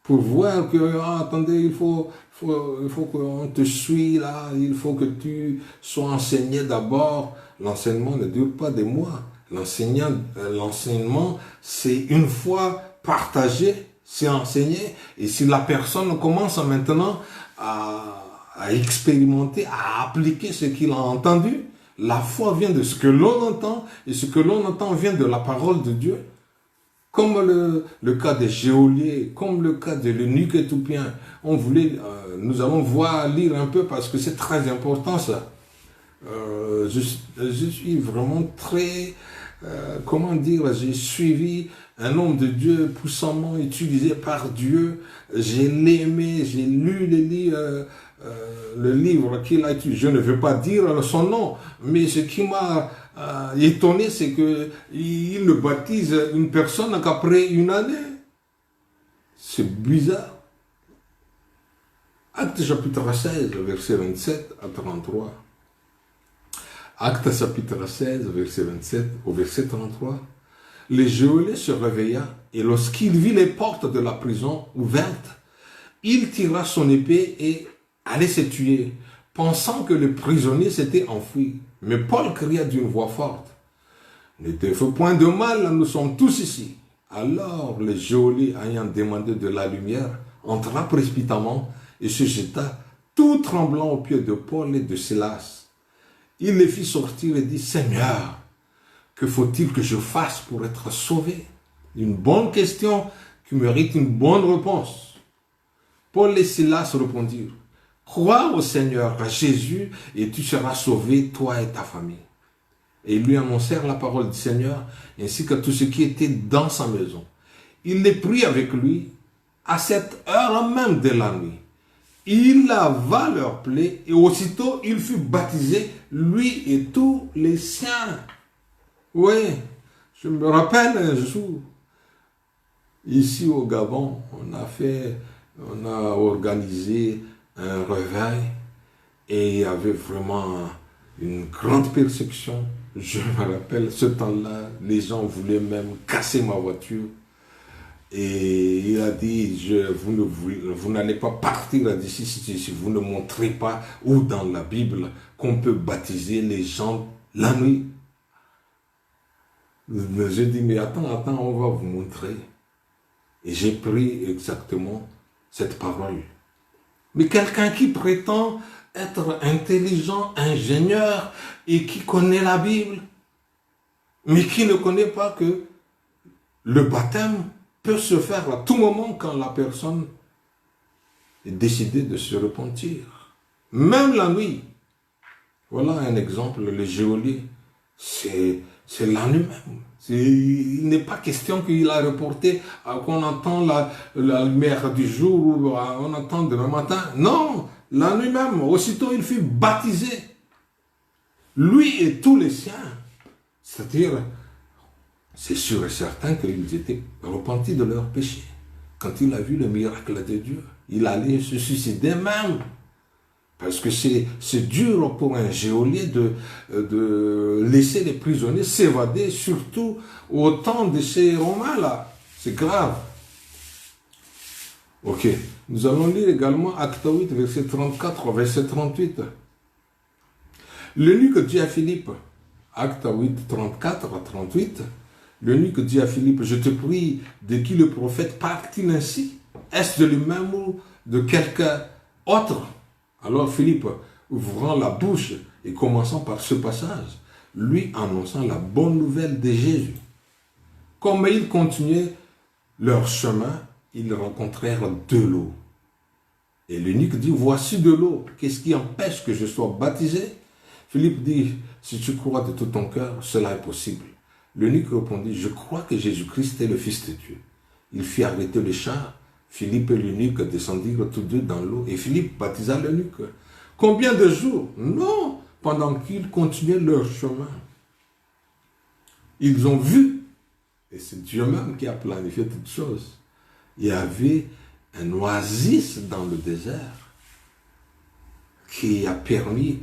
[SPEAKER 1] Pour voir que, attendez, il faut qu'on te suive là, il faut que tu sois enseigné d'abord. L'enseignement ne dure pas des mois. L'enseignement, c'est une fois partagé, c'est enseigné. Et si la personne commence maintenant à expérimenter, à appliquer ce qu'il a entendu, la foi vient de ce que l'on entend, et ce que l'on entend vient de la parole de Dieu. Comme le cas des geôliers, comme le cas de l'eunuque éthiopien. Nous allons lire un peu parce que c'est très important ça. Je suis vraiment très, j'ai suivi un homme de Dieu puissamment utilisé par Dieu. J'ai aimé, j'ai lu le livre qu'il a étudié. Je ne veux pas dire son nom, mais ce qui m'a étonné, c'est que il ne baptise une personne qu'après une année. C'est bizarre. Actes chapitre 16, verset 27 à 33. Actes chapitre 16, verset 27 au verset 33. Le geôlier se réveilla et lorsqu'il vit les portes de la prison ouvertes, il tira son épée et allait se tuer, pensant que le prisonnier s'était enfui. Mais Paul cria d'une voix forte, « Ne te fais point de mal, nous sommes tous ici. » Alors le geôlier, ayant demandé de la lumière, entra précipitamment et se jeta tout tremblant aux pieds de Paul et de Silas. Il les fit sortir et dit, Seigneur, que faut-il que je fasse pour être sauvé? Une bonne question qui mérite une bonne réponse. Paul et Silas répondirent, crois au Seigneur, à Jésus, et tu seras sauvé, toi et ta famille. Et ils lui annoncèrent la parole du Seigneur, ainsi que tout ce qui était dans sa maison. Il les prit avec lui à cette heure même de la nuit. Il lava leurs plaies, et aussitôt il fut baptisé, lui et tous les siens. Oui, je me rappelle un jour, ici au Gabon, on a organisé un réveil et il y avait vraiment une grande persécution. Je me rappelle, ce temps-là, les gens voulaient même casser ma voiture. Et il a dit, vous n'allez pas partir d'ici si vous ne montrez pas où dans la Bible qu'on peut baptiser les gens la nuit. Je dis, mais attends, on va vous montrer. Et j'ai pris exactement cette parole. Mais quelqu'un qui prétend être intelligent, ingénieur et qui connaît la Bible, mais qui ne connaît pas que le baptême peut se faire à tout moment quand la personne est décidée de se repentir. Même la nuit. Voilà un exemple, le geôlier, c'est la nuit même. Il n'est pas question qu'il a reporté qu'on entend la lumière du jour ou on entend demain matin. Non, la nuit même, aussitôt il fut baptisé. Lui et tous les siens. C'est-à-dire, c'est sûr et certain qu'ils étaient repentis de leurs péchés. Quand il a vu le miracle de Dieu, il allait se suicider même. Parce que c'est dur pour un geôlier de laisser les prisonniers s'évader, surtout au temps de ces Romains-là. C'est grave. Ok. Nous allons lire également Acte 8, verset 34, verset 38. L'eunuque dit à Philippe, Acte 8, 34 à 38, l'eunuque dit à Philippe, je te prie, de qui le prophète parle-t-il ainsi? Est-ce de lui-même ou de quelqu'un autre? Alors Philippe, ouvrant la bouche et commençant par ce passage, lui annonçant la bonne nouvelle de Jésus. Comme ils continuaient leur chemin, ils rencontrèrent de l'eau. Et l'eunuque dit, voici de l'eau, qu'est-ce qui empêche que je sois baptisé? Philippe dit, si tu crois de tout ton cœur, cela est possible. L'eunuque répondit, je crois que Jésus-Christ est le Fils de Dieu. Il fit arrêter le char. Philippe et l'eunuque descendirent tous deux dans l'eau et Philippe baptisa l'eunuque. Combien de jours? Non, pendant qu'ils continuaient leur chemin. Ils ont vu, et c'est Dieu même qui a planifié toutes choses. Il y avait un oasis dans le désert qui a permis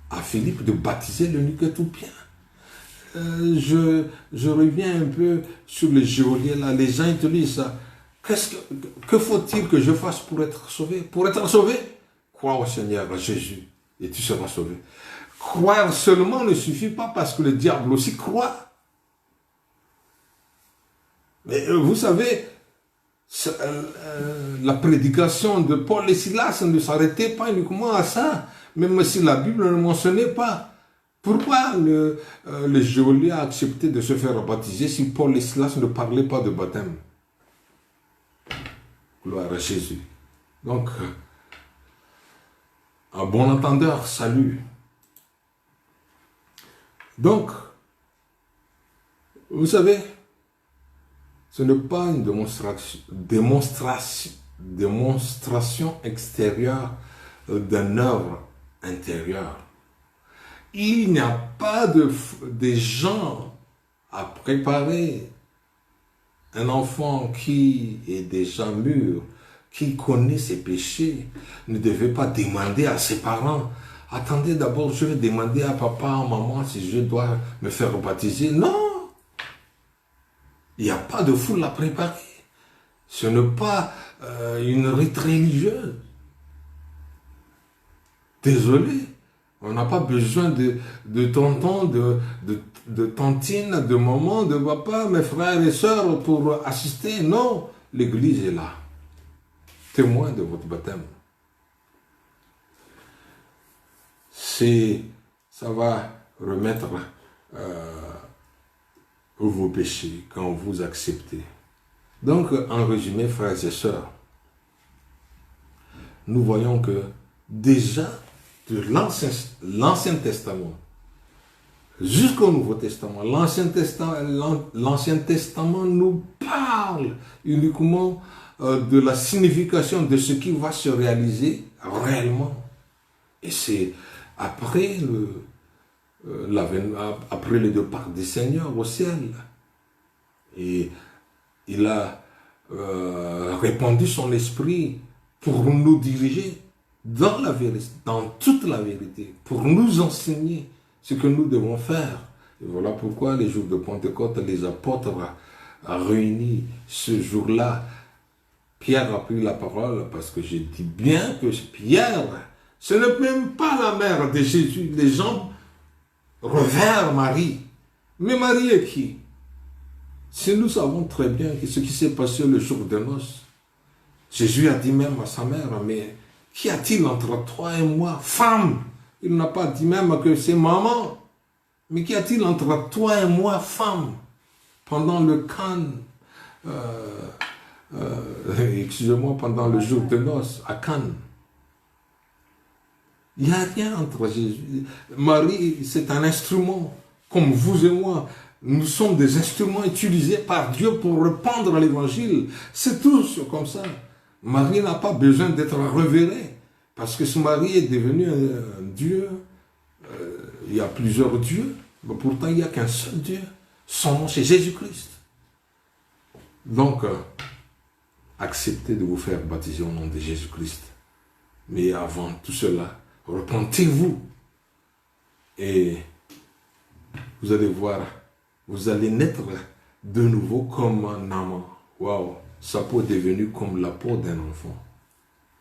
[SPEAKER 1] à Philippe de baptiser l'eunuque éthiopien. Je reviens un peu sur les geôliers là. Les gens ils te disent ça. Que faut-il que je fasse pour être sauvé? Pour être sauvé, crois au Seigneur, à Jésus, et tu seras sauvé. Croire seulement ne suffit pas parce que le diable aussi croit. Mais vous savez, la prédication de Paul et Silas ne s'arrêtait pas uniquement à ça, même si la Bible ne mentionnait pas. Pourquoi le geôlier a accepté de se faire baptiser si Paul et Silas ne parlaient pas de baptême? Gloire à Jésus. Donc, un bon entendeur, salut. Donc, vous savez, ce n'est pas une démonstration extérieure d'une œuvre intérieure. Il n'y a pas de gens à préparer. Un enfant qui est déjà mûr, qui connaît ses péchés, ne devait pas demander à ses parents, attendez d'abord, je vais demander à papa, à maman si je dois me faire baptiser. Non! Il n'y a pas de foule à préparer. Ce n'est pas une rite religieuse. Désolé. On n'a pas besoin de tonton, de tantine, de maman, de papa, mes frères et sœurs pour assister. Non, l'église est là. Témoin de votre baptême. ça va remettre vos péchés quand vous acceptez. Donc, en résumé, frères et sœurs, nous voyons que déjà, de l'Ancien Testament jusqu'au Nouveau Testament, l'Ancien Testament nous parle uniquement de la signification de ce qui va se réaliser réellement. Et c'est après le départ du Seigneur au ciel. Et il a répandu son esprit pour nous diriger dans la vérité, dans toute la vérité, pour nous enseigner ce que nous devons faire. Et voilà pourquoi les jours de Pentecôte, les apôtres ont réuni ce jour-là. Pierre a pris la parole parce que je dis bien que Pierre, ce n'est même pas la mère de Jésus. Les gens révèrent Marie. Mais Marie est qui? Si nous savons très bien que ce qui s'est passé le jour de noces, Jésus a dit même à sa mère, mais qu'y a-t-il entre toi et moi, femme? Il n'a pas dit même que c'est maman. Mais qu'y a-t-il entre toi et moi, femme? Pendant le Cannes, excusez-moi, pendant le jour de noces à Cannes. Il n'y a rien entre Jésus. Marie, c'est un instrument, comme vous et moi. Nous sommes des instruments utilisés par Dieu pour répandre l'évangile. C'est tout comme ça. Marie n'a pas besoin d'être révérée. Parce que ce mari est devenu un Dieu. Il y a plusieurs dieux. Mais pourtant, il n'y a qu'un seul Dieu. Son nom, c'est Jésus-Christ. Donc, acceptez de vous faire baptiser au nom de Jésus-Christ. Mais avant tout cela, repentez-vous. Et vous allez voir, vous allez naître de nouveau comme un amant. Waouh! Sa peau est devenue comme la peau d'un enfant.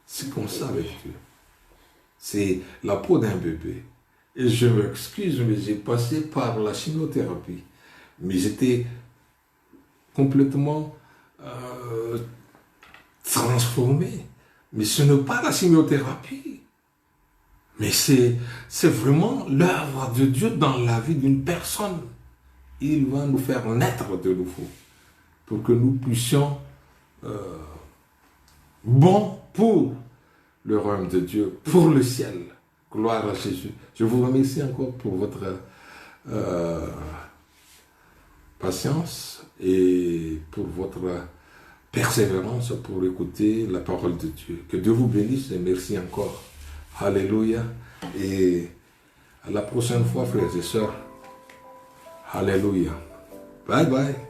[SPEAKER 1] C'est comme ça avec Dieu. C'est la peau d'un bébé. Et je m'excuse, mais j'ai passé par la chimiothérapie. Mais j'étais complètement transformé. Mais ce n'est pas la chimiothérapie. Mais c'est vraiment l'œuvre de Dieu dans la vie d'une personne. Il va nous faire naître de nouveau pour que nous puissions bon pour le royaume de Dieu, pour le ciel. Gloire à Jésus. Je vous remercie encore pour votre patience et pour votre persévérance pour écouter la parole de Dieu. Que Dieu vous bénisse et merci encore. Alléluia. Et à la prochaine fois, frères et sœurs. Alléluia. Bye bye.